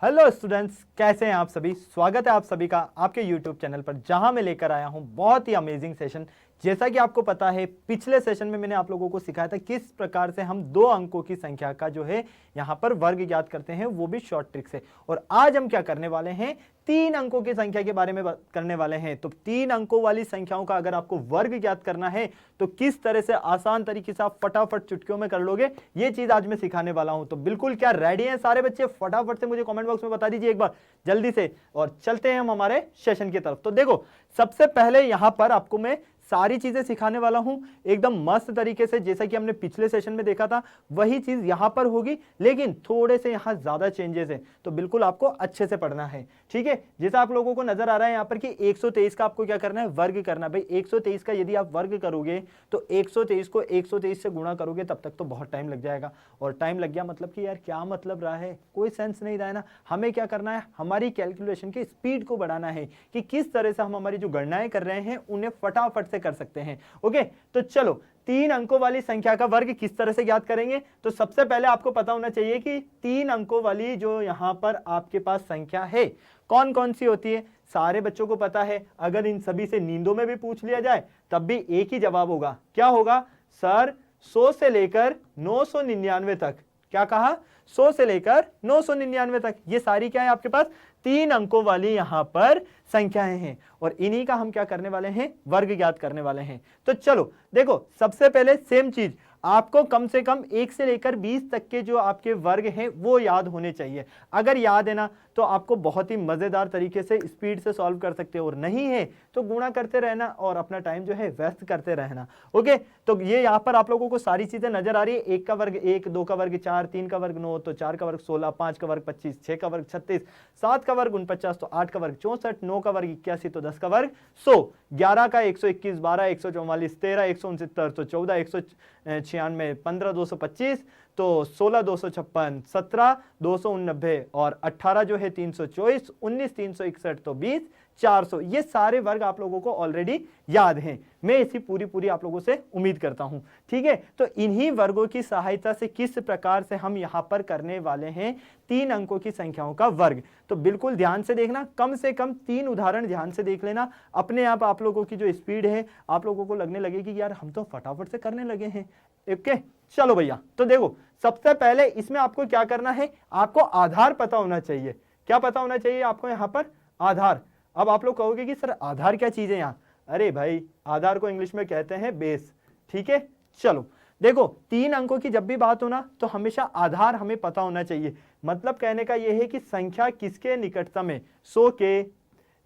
Hello students, कैसे हैं आप सभी। स्वागत है आप सभी का आपके यूट्यूब चैनल पर, जहां मैं लेकर आया हूं बहुत ही अमेजिंग सेशन। जैसा कि आपको पता है, पिछले सेशन में मैंने आप लोगों को सिखाया था किस प्रकार से हम 2 अंकों की संख्या का जो है यहां पर वर्ग ज्ञात करते हैं, वो भी शॉर्ट ट्रिक से। और आज हम क्या करने वाले हैं, 3 अंकों की संख्या के बारे में करने वाले हैं। तो 3 अंकों वाली संख्याओं का अगर आपको वर्ग ज्ञात करना है तो किस तरह से आसान तरीके से आप फटाफट चुटकियों में कर लोगे, ये चीज आज मैं सिखाने वाला हूं। तो बिल्कुल क्या रेडी हैं सारे बच्चे? फटाफट से मुझे कमेंट बॉक्स में बता दीजिए एक बार जल्दी से, और चलते हैं हम हमारे सेशन की तरफ। तो देखो, सबसे पहले यहां पर आपको मैं सारी चीजें सिखाने वाला हूं एकदम मस्त तरीके से, जैसा कि हमने पिछले सेशन में देखा था वही चीज यहां पर होगी, लेकिन थोड़े से यहां ज्यादा चेंजेस है। तो बिल्कुल आपको अच्छे से पढ़ना है, ठीक है। जैसा आप लोगों को नजर आ रहा है यहां पर कि 123 का आपको क्या करना है, वर्ग करना है। भाई 123 का यदि आप वर्ग करोगे तो 123 को 123 से गुणा करोगे, तब तक तो बहुत टाइम लग जाएगा। और टाइम लग गया मतलब कि यार क्या मतलब रहा है, कोई सेंस नहीं रहा है ना। हमें क्या करना है, हमारी कैलकुलेशन की स्पीड को बढ़ाना है कि किस तरह से हम हमारी जो गणनाएं कर रहे हैं उन्हें फटाफट से कर सकते हैं। ओके, तो चलो 3 अंकों वाली संख्या का वर्ग किस तरह से ज्ञात करेंगे। तो सबसे पहले आपको पता होना चाहिए कि 3 अंकों वाली जो यहां पर आपके पास संख्या है कौन कौन सी होती है। सारे बच्चों को पता है, अगर इन सभी से नींदों में भी पूछ लिया जाए तब भी एक ही जवाब होगा। क्या होगा सर? 100 से लेकर 999 तक। क्या कहा? 100 से लेकर 999 तक। ये सारी क्या है आपके पास, 3 अंकों वाली यहां पर संख्याएं हैं, और इन्हीं का हम क्या करने वाले हैं, वर्ग ज्ञात करने वाले हैं। तो चलो देखो, सबसे पहले सेम चीज, आपको कम से कम 1 से लेकर 20 तक के जो आपके वर्ग हैं वो याद होने चाहिए। अगर याद है ना तो आपको बहुत ही मजेदार तरीके से स्पीड से सॉल्व कर सकते हो, और नहीं है तो गुणा करते रहना और अपना टाइम जो है व्यस्त करते रहना। ओके, तो ये यहाँ पर आप लोगों को सारी चीजें नजर आ रही है। 1 का वर्ग 1, 2 का वर्ग 4, 3 का वर्ग 9, तो 4 का वर्ग 16, 5 का वर्ग 25, 6 का वर्ग 36, 7 का वर्ग 49, तो 8 का वर्ग 64, 9 का वर्ग 81, तो 10 का वर्ग 100, 11 का 121, 12, 144, 13, 169, तो 14, 196, 15, 225, तो 16, 256, 17, 289, और 18 जो है 324, 19, 361, तो 20, 400। ये सारे वर्ग आप लोगों को ऑलरेडी याद हैं, मैं इसी पूरी आप लोगों से उम्मीद करता हूं, ठीक है। तो इन्हीं वर्गों की सहायता से किस प्रकार से हम यहां पर करने वाले हैं 3 अंकों की संख्याओं का वर्ग। तो बिल्कुल ध्यान से देखना, कम से कम 3 उदाहरण ध्यान से देख लेना। अपने आप लोगों की जो स्पीड है, आप लोगों को लगने लगे कि यार हम तो फटाफट से करने लगे हैं। ओके, चलो भैया, तो देखो सबसे पहले इसमें आपको क्या करना है, आपको आधार पता होना चाहिए। क्या पता होना चाहिए आपको यहां पर? आधार। अब आप लोग कहोगे कि सर आधार क्या चीज है यहाँ? अरे भाई, आधार को इंग्लिश में कहते हैं बेस, ठीक है। चलो देखो, 3 अंकों की जब भी बात हो ना तो हमेशा आधार हमें पता होना चाहिए। मतलब कहने का यह है कि संख्या किसके निकटतम है, 100 के,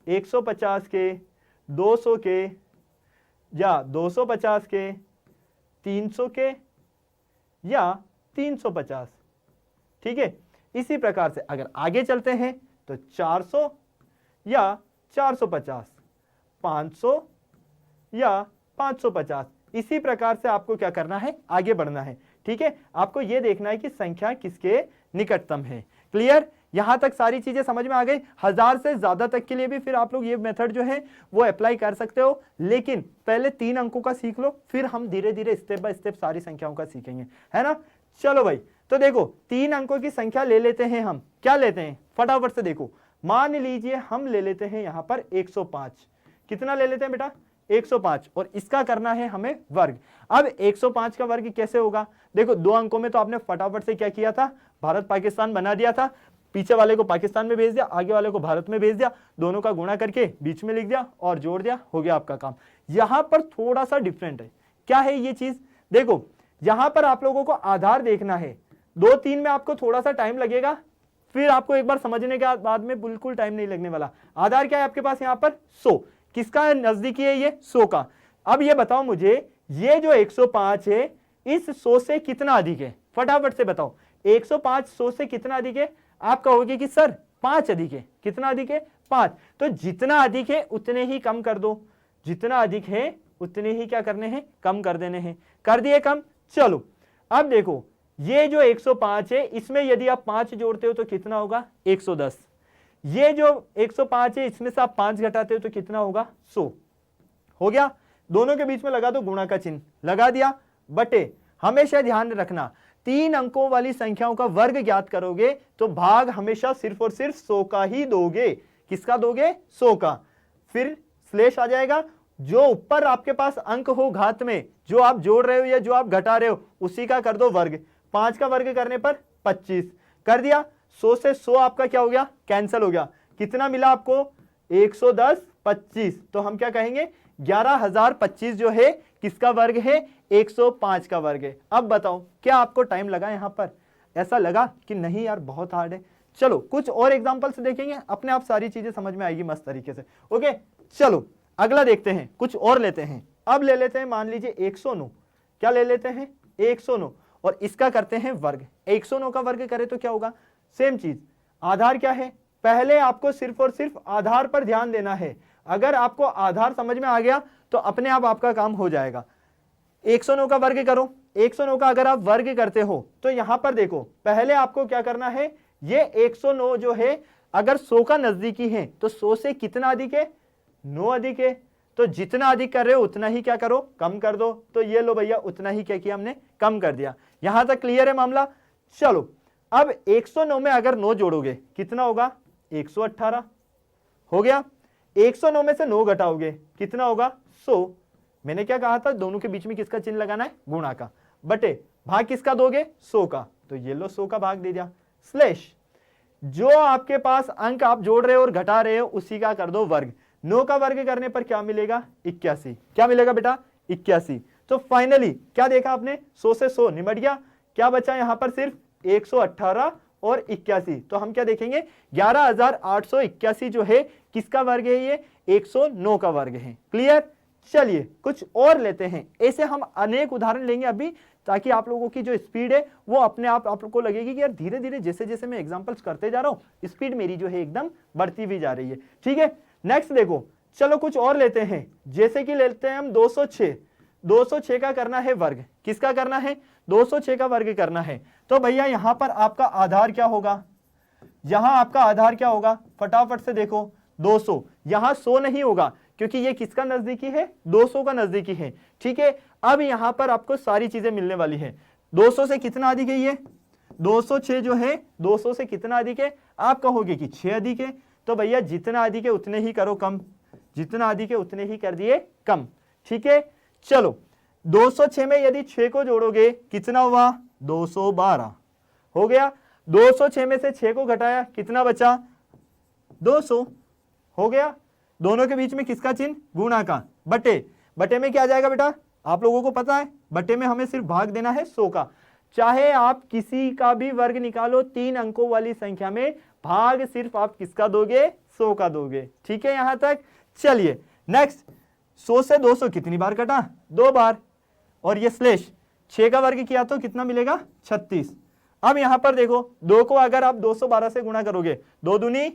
150 के, 200 के, या 250 के, 300 के, या 350, ठीक है। इसी प्रकार से अगर आगे चलते हैं तो 400 या 450, 500 या 550। इसी प्रकार से आपको क्या करना है, आगे बढ़ना है, ठीक है। आपको यह देखना है कि संख्या किसके निकटतम है। क्लियर? यहां तक सारी चीजें समझ में आ गई। 1000 से ज्यादा तक के लिए भी फिर आप लोग ये मेथड जो है वो अप्लाई कर सकते हो, लेकिन पहले 3 अंकों का सीख लो, फिर हम धीरे धीरे स्टेप बाय स्टेप सारी संख्याओं का सीखेंगे, है ना। चलो भाई, तो देखो 3 अंकों की संख्या ले लेते हैं हम। क्या लेते हैं, फटाफट से देखो। मान लीजिए हम ले लेते हैं यहां पर 105। कितना ले लेते हैं बेटा? 105, और इसका करना है हमें वर्ग। अब 105 का वर्ग कैसे होगा? देखो 2 अंकों में तो आपने फटाफट से क्या किया था, भारत पाकिस्तान बना दिया था। पीछे वाले को पाकिस्तान में भेज दिया, आगे वाले को भारत में भेज दिया, दोनों का गुणा करके बीच में लिख दिया और जोड़ दिया, हो गया आपका काम। यहां पर थोड़ा सा डिफरेंट है। क्या है ये चीज? देखो यहां पर आप लोगों को आधार देखना है। 2-3 में आपको थोड़ा सा टाइम लगेगा, फिर आपको एक बार समझने के बाद में बिल्कुल टाइम नहीं लगने वाला। आधार क्या है आपके पास यहां पर? 100। किसका नजदीकी है ये? 100 का। अब ये बताओ मुझे, ये जो 105 है इस 100 से कितना अधिक है? फटाफट से बताओ, 105 100 से कितना अधिक है? आप कहोगे कि सर 5 अधिक है। कितना अधिक है? 5। तो जितना अधिक है उतने ही कम कर दो, जितना अधिक है उतने ही क्या करने हैं, कम कर देने हैं। कर दिए कम। चलो अब देखो, ये जो 105 है इसमें यदि आप 5 जोड़ते हो तो कितना होगा? 110। ये जो 105 है इसमें से आप 5 घटाते हो तो कितना होगा? 100। हो गया। दोनों के बीच में लगा दो गुणा का चिन्ह, लगा दिया, बटे। हमेशा ध्यान रखना 3 अंकों वाली संख्याओं का वर्ग ज्ञात करोगे तो भाग हमेशा सिर्फ और सिर्फ 100 का ही दोगे। किसका दोगे? 100 का। फिर स्लेश आ जाएगा, जो ऊपर आपके पास अंक हो घात में, जो आप जोड़ रहे हो या जो आप घटा रहे हो, उसी का कर दो वर्ग। 5 का वर्ग करने पर 25 कर दिया। 100 से 100 आपका क्या हो गया? कैंसिल हो गया। कितना मिला आपको? 110 25। तो हम क्या कहेंगे? 11,025 जो है किसका वर्ग है? 105 का वर्ग है। अब बताओ क्या आपको टाइम लगा यहां पर? ऐसा लगा कि नहीं यार बहुत हार्ड है? चलो कुछ और एग्जांपल्स देखेंगे, अपने आप सारी चीजें समझ में आएगी मस्त तरीके से। ओके चलो अगला देखते हैं, कुछ और लेते हैं। अब ले लेते हैं मान लीजिए 109। क्या ले लेते हैं? 109 और इसका करते हैं वर्ग। 109 का वर्ग करें तो क्या होगा? सेम चीज। आधार क्या है? पहले आपको सिर्फ और सिर्फ आधार पर ध्यान देना है। अगर आपको आधार समझ में आ गया तो अपने आप आपका काम हो जाएगा। 109 का वर्ग करो। 109 का अगर आप वर्ग करते हो तो यहां पर देखो, पहले आपको क्या करना है, ये 109 जो है अगर 100 का नजदीकी है तो 100 से कितना अधिक है? 9 अधिक है। तो जितना अधिक कर रहे हो उतना ही क्या करो? कम कर दो। तो ये लो भैया, उतना ही क्या किया हमने? कम कर दिया। यहां तक क्लियर है मामला? चलो अब 109 में अगर 9 जोड़ोगे कितना होगा? 118 हो गया। 109 में से 9 घटाओगे कितना होगा? 100। मैंने क्या कहा था? दोनों के बीच में किसका चिन्ह लगाना है? गुणा का। बटे भाग किसका दोगे? 100 का। तो ये लो 100 का भाग दे दिया। स्लेश जो आपके पास अंक आप जोड़ रहे हो और घटा रहे हो उसी का कर दो वर्ग। 9 का वर्ग करने पर क्या मिलेगा? 81। क्या मिलेगा बेटा? 81। तो फाइनली क्या देखा आपने? 100 से 100 निमट गया। क्या बचा यहां पर? सिर्फ 118 और 81। तो हम क्या देखेंगे? 11,881 जो है किसका वर्ग है? ये 109 का वर्ग है। क्लियर? चलिए कुछ और लेते हैं। ऐसे हम अनेक उदाहरण लेंगे अभी, ताकि आप लोगों की जो स्पीड है वो अपने आप लोगों को लगेगी कि यार धीरे धीरे जैसे जैसे मैं एग्जांपल्स करते जा रहा हूं स्पीड मेरी जो है एकदम बढ़ती भी जा रही है। ठीक है, नेक्स्ट देखो, चलो कुछ और लेते हैं। जैसे कि लेते हैं हम 206। 206 का करना है वर्ग। किसका करना है? 206 का वर्ग करना है। तो भैया यहां पर आपका आधार क्या होगा? यहां आपका आधार क्या होगा? फटाफट से देखो, 200। यहां 100 नहीं होगा क्योंकि ये किसका नजदीकी है? 200 का नजदीकी है। ठीक है, अब यहां पर आपको सारी चीजें मिलने वाली है। 200 से कितना अधिक है? ये 206 जो है 200 से कितना अधिक है? आप कहोगे कि 6 अधिक है। तो भैया जितना अधिक है उतने ही करो कम, जितना अधिक है उतने ही कर दिए कम। ठीक है, चलो 206 में यदि 6 को जोड़ोगे कितना हुआ? 212 हो गया। 206 में से 6 को घटाया कितना बचा? 200 हो गया। दोनों के बीच में किसका चिन्ह? गुणा का। बटे, बटे में क्या आ जाएगा बेटा? आप लोगों को पता है बटे में हमें सिर्फ भाग देना है 100 का। चाहे आप किसी का भी वर्ग निकालो 3 अंकों वाली संख्या में, भाग सिर्फ आप किसका दोगे? 100 का दोगे। ठीक है यहां तक? चलिए नेक्स्ट, 100 से 200 कितनी बार कटा? 2 बार। और ये स्लेश 6 का वर्ग किया तो कितना मिलेगा? 36। अब यहां पर देखो, 2 को अगर आप 212 से गुणा करोगे, 2 दूनी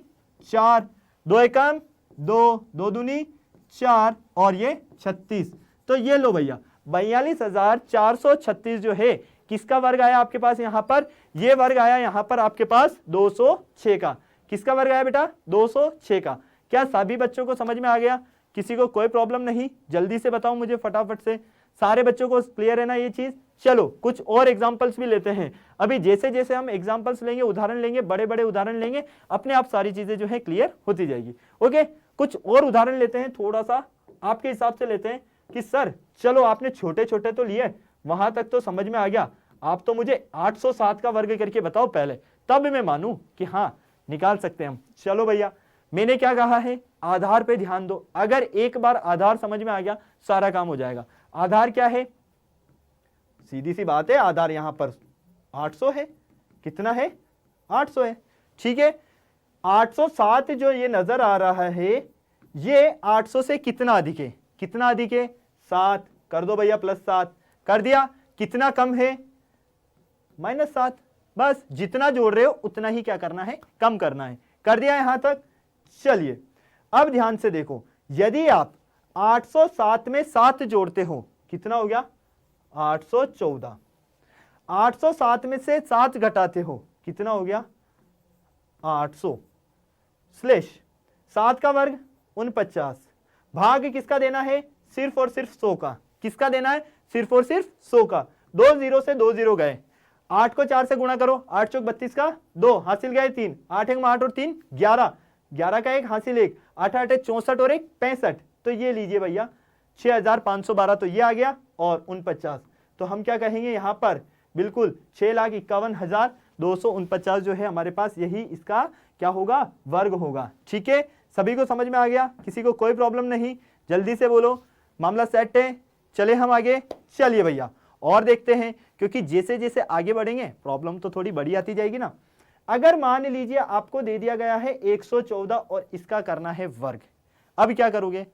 4, 2 एकम 2, 2 दूनी 4 और ये 36। तो ये लो भैया 42,436 जो है किसका वर्ग आया आपके पास? यहां पर ये वर्ग आया यहां पर आपके पास 206 का। किसका वर्ग आया बेटा? 206 का। क्या सभी बच्चों को समझ में आ गया? किसी को कोई प्रॉब्लम नहीं? जल्दी से बताओ मुझे फटाफट से। सारे बच्चों को क्लियर है ना ये चीज? चलो कुछ और एग्जांपल्स भी लेते हैं। अभी जैसे जैसे हम एग्जांपल्स लेंगे, उदाहरण लेंगे, बड़े बड़े उदाहरण लेंगे, अपने आप सारी चीजें जो है क्लियर होती जाएगी। ओके, कुछ और उदाहरण लेते हैं, थोड़ा सा आपके हिसाब से लेते हैं कि सर चलो आपने छोटे छोटे तो लिए, वहां तक तो समझ में आ गया, आप तो मुझे 807 का वर्ग करके बताओ पहले, तब मैं मानूं कि हाँ निकाल सकते हैं हम। चलो भैया, मैंने क्या कहा है? आधार पे ध्यान दो। अगर एक बार आधार समझ में आ गया सारा काम हो जाएगा। आधार क्या है? सीधी सी बात है, आधार यहां पर 800 है। कितना है? 800 है। ठीक है, 807 जो ये नजर आ रहा है, ये 800 से कितना अधिक है? कितना अधिक है? 7 कर दो भैया, +7 कर दिया। कितना कम है? -7। बस जितना जोड़ रहे हो उतना ही क्या करना है? कम करना है। कर दिया यहां तक? चलिए अब ध्यान से देखो, यदि आप 807 में 7 जोड़ते हो कितना हो गया? 814। 807 में से 7 घटाते हो कितना हो गया? 800। स्लेश 7 का वर्ग 49। भाग किसका देना है? सिर्फ और सिर्फ 100 का। किसका देना है? सिर्फ और सिर्फ 100 का। 2 0 से 2 0 गए। 8 को 4 से गुणा करो, 8 चौक 32 का 2 हासिल गए 3, 8 एक में 8 और 3 11, 11 का 1 हासिल 1, 8 8 64 और 1 65। तो ये लीजिए भैया 6512, तो ये आ गया और 49। तो हम क्या कहेंगे यहाँ पर, बिल्कुल 6,51,249 जो है हमारे पास, यही इसका क्या होगा, वर्ग होगा। ठीक है, सभी को समझ में आ गया, किसी को कोई प्रॉब्लम नहीं, जल्दी से बोलो, मामला सेट है। चले हम आगे, चलिए भैया और देखते हैं, क्योंकि जैसे जैसे आगे बढ़ेंगे प्रॉब्लम तो थोड़ी बड़ी आती जाएगी ना। अगर मान लीजिए आपको दे दिया गया है 114 और इसका करना है वर्ग, अब क्या करोगे,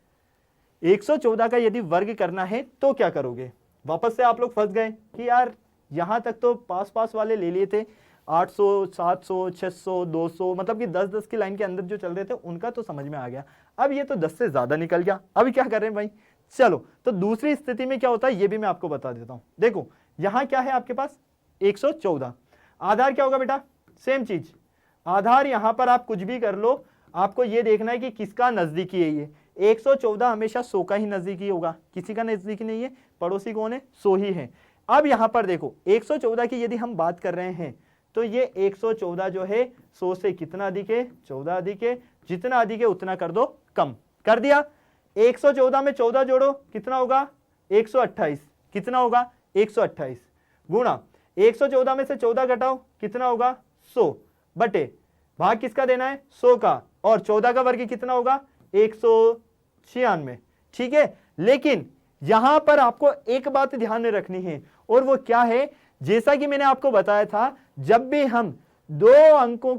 114 का यदि वर्ग करना है तो क्या करोगे। वापस से आप लोग फंस गए कि यार यहां तक तो पास पास वाले ले लिए थे, 800 700 600 200, मतलब कि 10-10 की लाइन के अंदर जो चल रहे थे उनका तो समझ में आ गया। अब ये तो 10 से ज्यादा निकल गया, अभी क्या कर रहे हैं भाई। चलो, तो दूसरी स्थिति में क्या होता है ये भी मैं आपको बता देता हूं। देखो यहां क्या है आपके पास 114, आधार क्या होगा बेटा, सेम चीज, आधार यहां पर आप कुछ भी कर लो, आपको ये देखना है कि किसका नजदीकी है। ये 114 हमेशा 100 का ही नजदीकी होगा, किसी का नजदीकी नहीं है, पड़ोसी कौन है, 100 ही है। अब यहां पर देखो 114 की यदि हम बात कर रहे हैं तो ये 114 जो है 100 से कितना अधिक है, 14 अधिक है, जितना अधिक है उतना कर दो कम, कर दिया। 114 में 14 जोड़ो कितना होगा 128, कितना होगा 128, गुणा 114 में से 14 घटाओ कितना होगा 100, बटे भाग किसका देना है 100 का, और 14 का वर्ग कितना होगा 196। ठीक है, लेकिन यहां पर आपको एक बात ध्यान में रखनी है, और वो क्या है, जैसा कि मैंने आपको बताया था, जब भी हम दो अंकों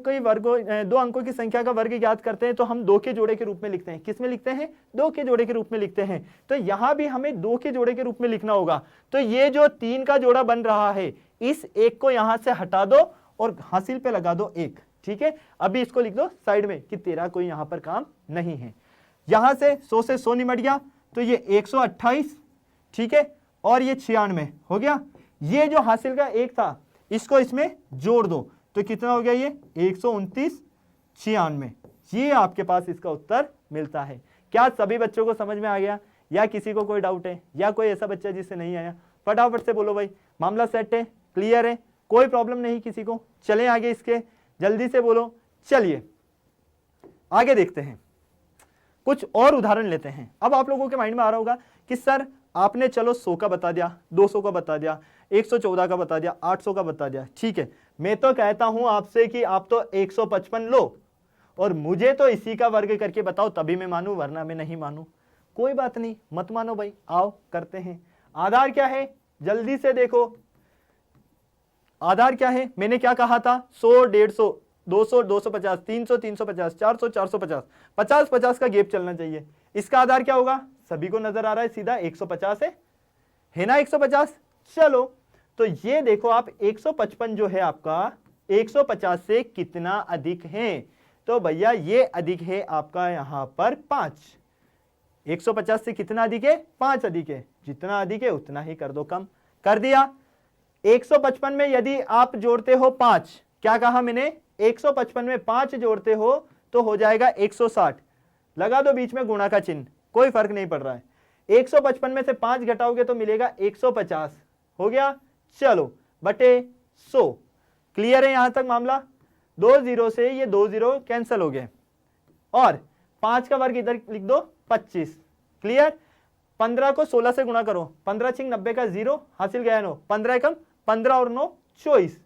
की संख्या का वर्ग ज्ञात करते हैं तो हम 2 के जोड़े के रूप में लिखते हैं। किस में लिखते हैं, 2 के जोड़े के रूप में लिखते हैं। तो यहां भी हमें 2 के जोड़े के रूप में लिखना होगा। तो ये जो 3 का जोड़ा बन रहा है, इस एक को यहां से हटा दो और हासिल पे लगा दो 1। ठीक है, अभी इसको लिख दो साइड में कि तेरा कोई यहां पर काम नहीं है। यहां से 100 से 100 निमट गया, तो ये 128, ठीक है, और ये 96 हो गया। ये जो हासिल का 1 था इसको इसमें जोड़ दो तो कितना हो गया, ये 129 96। ये आपके पास इसका उत्तर मिलता है। क्या सभी बच्चों को समझ में आ गया, या किसी को कोई डाउट है, या कोई ऐसा बच्चा जिससे नहीं आया, फटाफट से बोलो भाई। मामला सेट है, क्लियर है, कोई प्रॉब्लम नहीं किसी को। चलें आगे इसके, जल्दी से बोलो। चलिए आगे देखते हैं, कुछ और उदाहरण लेते हैं। अब आप लोगों के माइंड में आ रहा होगा कि सर आपने चलो 100 का बता दिया, 200 का बता दिया, 114 का बता दिया, 800 का बता दिया। ठीक है, मैं तो कहता हूं आपसे कि आप तो 155 लो और मुझे तो इसी का वर्ग करके बताओ, तभी मैं मानूं, वरना मैं नहीं मानूं। कोई बात नहीं, मत मानो भाई, आओ करते हैं। आधार क्या है, जल्दी से देखो, आधार क्या है, मैंने क्या कहा था, 100 150 200 250 300 350 400 450, 50 50 का गैप चलना चाहिए। इसका आधार क्या होगा, सभी को नजर आ रहा है, सीधा 150 है ना, 150। चलो तो ये देखो आप 155 जो है आपका 150 से कितना अधिक है, तो भैया ये अधिक है आपका यहां पर 5। 150 से कितना अधिक है, 5 अधिक है, जितना अधिक है उतना ही कर दो कम, कर दिया। 155 में यदि आप जोड़ते हो 5, क्या कहा मैंने, 155 में 5 जोड़ते हो तो हो जाएगा 160, लगा दो बीच में गुणा का चिन्ह, कोई फर्क नहीं पड़ रहा है। 155 में से 5 घटाओगे तो मिलेगा 150, हो गया। चलो बटे 100, क्लियर है यहां तक मामला। 2 0 से ये 2 0 कैंसिल हो गए, और 5 का वर्ग इधर लिख दो 25, क्लियर। 15 को 16 से गुणा करो, 15 छिंग 90 का 0 हासिल गया 9, 15 एकम 15 और 9 24,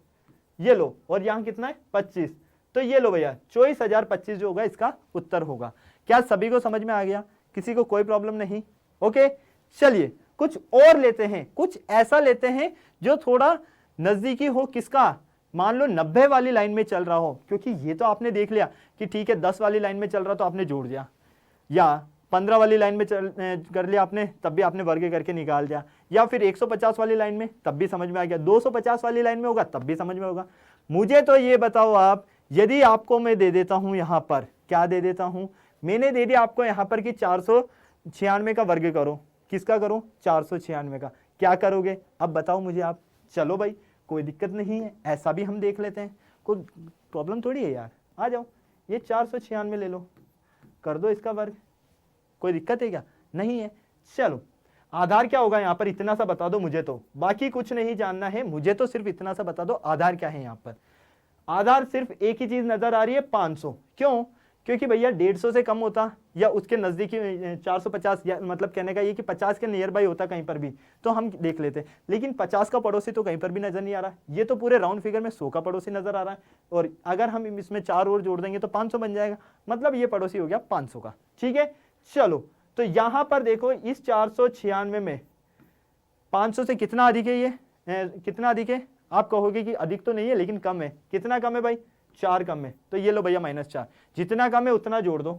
ये लो, और यहां कितना है 25, तो ये लो भैया 24,025 जो होगा इसका उत्तर होगा। क्या सभी को समझ में आ गया, किसी को कोई प्रॉब्लम नहीं, ओके। चलिए कुछ और लेते हैं, कुछ ऐसा लेते हैं जो थोड़ा नजदीकी हो, किसका, मान लो 90 वाली लाइन में चल रहा हो, क्योंकि ये तो आपने देख लिया कि ठीक है 10 वाली लाइन में चल रहा तो आपने जोड़ दिया, या 15 वाली लाइन में कर लिया आपने, तब भी आपने वर्ग करके निकाल दिया, या फिर 150 वाली लाइन में तब भी समझ में आ गया, 250 वाली लाइन में होगा तब भी समझ में होगा। मुझे तो ये बताओ आप, यदि आपको मैं दे देता हूं यहां पर, क्या दे देता हूं, मैंने दे दिया आपको यहां पर कि 496 का वर्ग करो, किसका करो 496 का, क्या करोगे अब बताओ मुझे आप। चलो भाई कोई दिक्कत नहीं है, ऐसा भी हम देख लेते हैं, कोई प्रॉब्लम थोड़ी है यार, आ जाओ ये 496 ले लो, कर दो इसका वर्ग, कोई दिक्कत है क्या, नहीं है। चलो आधार क्या होगा यहाँ पर, इतना सा बता दो मुझे, तो बाकी कुछ नहीं जानना है मुझे, तो सिर्फ इतना सा बता दो आधार क्या है यहाँ पर। आधार सिर्फ एक ही चीज नजर आ रही है 500, क्यों? क्योंकि भैया 150 से कम होता या उसके नजदीकी 450, या मतलब कहने का ये कि 50 के नियर बाई होता कहीं पर भी तो हम देख लेते, लेकिन 50 का पड़ोसी तो कहीं पर भी नजर नहीं आ रहा, ये तो पूरे राउंड फिगर में 100 का पड़ोसी नजर आ रहा है, और अगर हम इसमें 4 और जोड़ देंगे तो 500 बन जाएगा, मतलब ये पड़ोसी हो गया 500 का। ठीक है, चलो तो यहां पर देखो इस 496 में 500 से कितना अधिक है, ये कितना अधिक है? आप कहोगे कि अधिक तो नहीं है लेकिन कम है। कितना कम है भाई? 4 कम है, तो ये लो भैया -4। जितना कम है उतना जोड़ दो,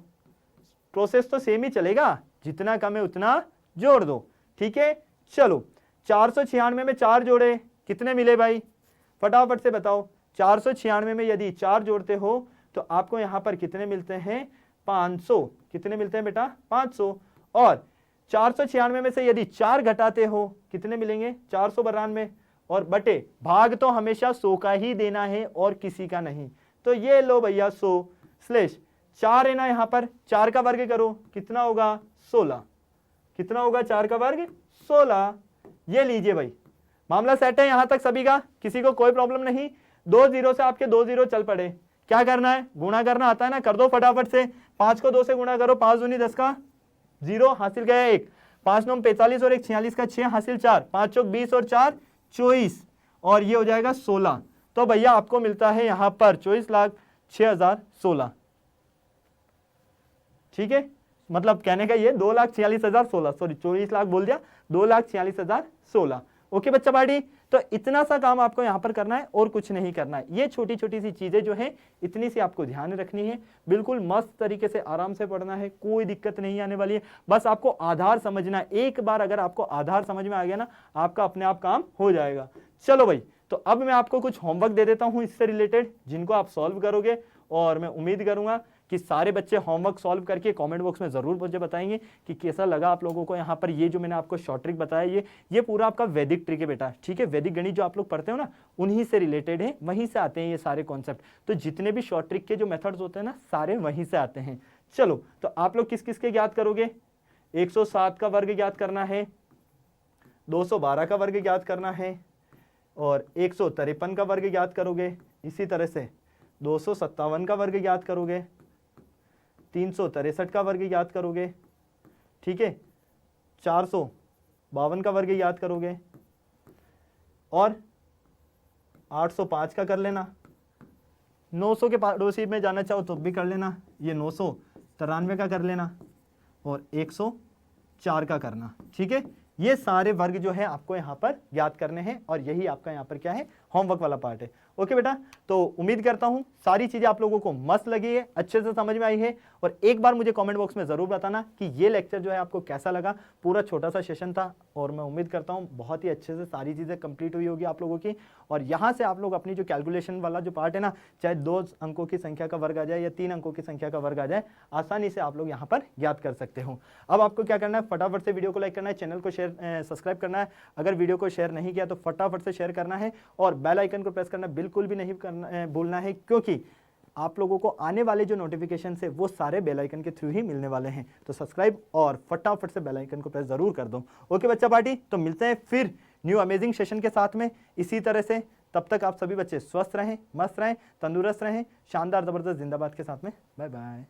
प्रोसेस तो सेम ही चलेगा, जितना कम है उतना जोड़ दो। ठीक है, चलो 496 में 4 जोड़े, कितने मिले भाई? फटाफट से बताओ। 496 में यदि 4 जोड़ते हो तो आपको यहां पर कितने मिलते हैं? 500। कितने मिलते हैं बेटा? 500। और 496 में से यदि 4 घटाते हो कितने मिलेंगे? 492। और बटे भाग तो हमेशा 100 का ही देना है और किसी का नहीं, तो ये लो भैया 100/4 है ना, यहां पर 4 का वर्ग करो, कितना होगा? 16। कितना होगा 4 का वर्ग? 16। ये लीजिए भाई, मामला सेट है यहां तक सभी का, किसी को कोई प्रॉब्लम नहीं? 2 0 से आपके 2 0 चल पड़े, क्या करना है? गुणा करना आता है ना, कर दो फटाफट से। 5 को 2 से गुणा करो, 5 दूनी 10 का 0 हासिल गया 1, 5 9 45 और 1 46 का 6 हासिल 4, 5 चौक 20 और 4 24, और ये हो जाएगा 16। तो भैया आपको मिलता है यहां पर 24,06,016। ठीक है, मतलब कहने का ये 2,46,016, सॉरी 24 लाख बोल दिया, 2,46,016। ओके बच्चा पार्टी, तो इतना सा काम आपको यहां पर करना है और कुछ नहीं करना है। ये छोटी छोटी सी चीजें जो है इतनी सी आपको ध्यान रखनी है, बिल्कुल मस्त तरीके से आराम से पढ़ना है, कोई दिक्कत नहीं आने वाली है। बस आपको आधार समझना है, एक बार अगर आपको आधार समझ में आ गया ना, आपका अपने आप काम हो जाएगा। चलो भाई, तो अब मैं आपको कुछ होमवर्क दे देता हूं इससे रिलेटेड, जिनको आप सॉल्व करोगे, और मैं उम्मीद करूंगा कि सारे बच्चे होमवर्क सॉल्व करके कमेंट बॉक्स में जरूर मुझे बताएंगे कि कैसा लगा आप लोगों को। यहाँ पर ये जो मैंने आपको शॉर्ट ट्रिक बताया, ये पूरा आपका वैदिक ट्रिक है बेटा। ठीक है, वैदिक गणित जो आप लोग पढ़ते हो ना, उन्हीं से रिलेटेड है, वहीं से आते हैं ये सारे कॉन्सेप्ट। तो जितने भी शॉर्ट ट्रिक के जो मेथड्स होते हैं ना, सारे वहीं से आते हैं। चलो, तो आप लोग किस किस के ज्ञात करोगे? 107 का वर्ग ज्ञात करना है, 212 का वर्ग ज्ञात करना है, और 153 का वर्ग ज्ञात करोगे। इसी तरह से 257 का वर्ग ज्ञात करोगे, 363 का वर्ग याद करोगे। ठीक है, 452 का वर्ग याद करोगे, और 805 का कर लेना। 900 के पड़ोसी में जाना चाहो तो भी कर लेना, ये 993 का कर लेना, और 104 का करना। ठीक है, ये सारे वर्ग जो है आपको यहाँ पर याद करने हैं, और यही आपका यहाँ पर क्या है? होमवर्क वाला पार्ट है। ओके बेटा, तो उम्मीद करता हूं सारी चीजें आप लोगों को मस्त लगी है, अच्छे से समझ में आई है। और एक बार मुझे कमेंट बॉक्स में जरूर बताना कि ये लेक्चर जो है आपको कैसा लगा। पूरा छोटा सा सेशन था, और मैं उम्मीद करता हूं बहुत ही अच्छे से सारी चीजें कंप्लीट हुई होगी आप लोगों की। और यहां से आप लोग अपनी जो कैलकुलेशन वाला जो पार्ट है ना, चाहे 2 अंकों की संख्या का वर्ग आ जाए या 3 अंकों की संख्या का वर्ग आ जाए, आसानी से आप लोग यहाँ पर याद कर सकते हो। अब आपको क्या करना है? फटाफट से वीडियो को लाइक करना है, चैनल को सब्सक्राइब करना है। अगर वीडियो को शेयर नहीं किया तो फटाफट से शेयर करना है, और बेल आइकन को प्रेस करना बिल्कुल भी नहीं भूलना है, क्योंकि आप लोगों को आने वाले जो नोटिफिकेशन है वो सारे बेल आइकन के थ्रू ही मिलने वाले हैं। तो सब्सक्राइब और फटाफट से बेल आइकन को प्रेस जरूर कर दो। ओके बच्चा पार्टी, तो मिलते हैं फिर न्यू अमेजिंग सेशन के साथ में इसी तरह से। तब तक आप सभी बच्चे स्वस्थ रहें, मस्त रहें, तंदुरुस्त रहें, शानदार जबरदस्त जिंदाबाद के साथ में। Bye bye.